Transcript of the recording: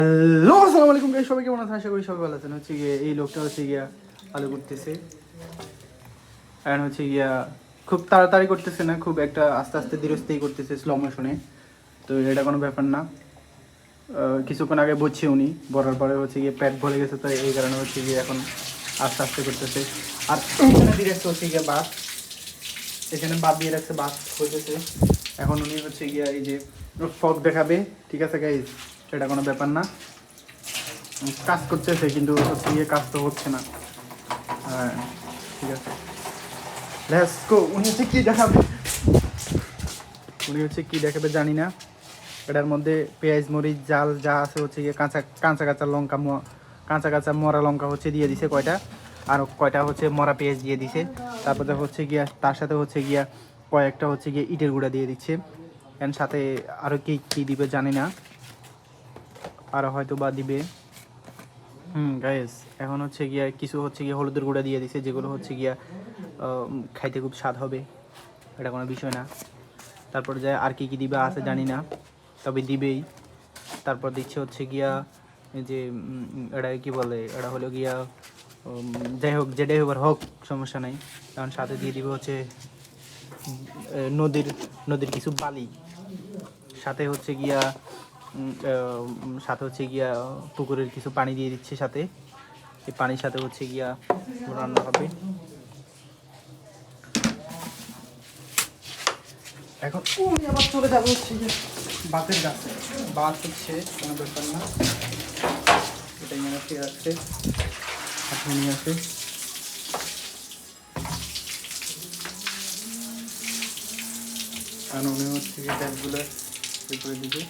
Hello আসসালামু আলাইকুম guys, সবাই কেমন আছেন? আশা করি সবাই ভালো আছেন। হচ্ছে গিয়ে এই লোকটা হচ্ছে গিয়া আলু করতেছে, আর হচ্ছে গিয়া খুব তাড়াতাড়ি করতেছে না, খুব একটা আস্তে আস্তে ধীরে স্থির করতেছে, স্লো মোশনে। তো এটা কোনো ব্যাপার না। কিছুক্ষণ আগে বুঝছে উনি, বলার পরে হচ্ছে গিয়ে পেট ভরে গেছে, তো এই কারণে হচ্ছে গিয়ে এখন আস্তে আস্তে করতেছে। আর এখানে দিয়ে রাখছে হচ্ছে গিয়ে ভাত, এখানে ভাত দিয়ে রাখছে, ভাত হইতেছে। এখন উনি হচ্ছে গিয়া এই যে ফক দেখাবে, ঠিক আছে গাইস, এটা কোনো ব্যাপার না। কাজ করতেছে কিন্তু হচ্ছে গিয়ে কাজ তো হচ্ছে না। হ্যাঁ, ঠিক আছে, লেটস গো। উনি হচ্ছে কি দেখাবে জানি না। এটার মধ্যে পেঁয়াজ মরিচ জাল যা আছে হচ্ছে গিয়ে কাঁচা কাঁচা কাঁচা লঙ্কা, কাঁচা কাঁচা মরা লঙ্কা হচ্ছে দিয়ে দিছে কয়টা, আর কয়টা হচ্ছে মরা পেঁয়াজ দিয়ে দিছে। তারপরে হচ্ছে গিয়া তার সাথে হচ্ছে গিয়া কয়েকটা হচ্ছে গিয়ে ইটের গুঁড়া দিয়ে দিচ্ছে, এর সাথে আরও কি কী দিবে জানি না, আরও হয়তো বা দিবে। গাইস, এখন হচ্ছে গিয়া কিছু হচ্ছে গিয়া হলুদের গুঁড়া দিয়ে দিছে, যেগুলো হচ্ছে গিয়া খাইতে খুব স্বাদ হবে, এটা কোনো বিষয় না। তারপর যায় আর কি কি দিবে আছে জানি না, তবে দিবেই। তারপর দিচ্ছে হচ্ছে গিয়া যে এটা কি বলে, এটা হলো গিয়া যাই হোক, যেটাই হোক আর হোক, সমস্যা নাই। কারণ সাথে দিয়ে দিবে হচ্ছে নদীর নদীর কিছু বালি, সাথে হচ্ছে গিয়া সাথে হচ্ছে গিয়া পুকুরের কিছু পানি দিয়ে দিচ্ছে সাথে। এই পানির সাথে হচ্ছে গিয়া রান্না হবে। এখন উনি আবার চলে যাবে হচ্ছে গিয়ে বাতের গাছে। বাত হচ্ছে কোনো ব্যাপার না, এটা এখানে ঠিক আছে, এখন নিয়ে আসে। কারণ উনি হচ্ছে গিয়ে ব্যাগগুলো করে দিবে।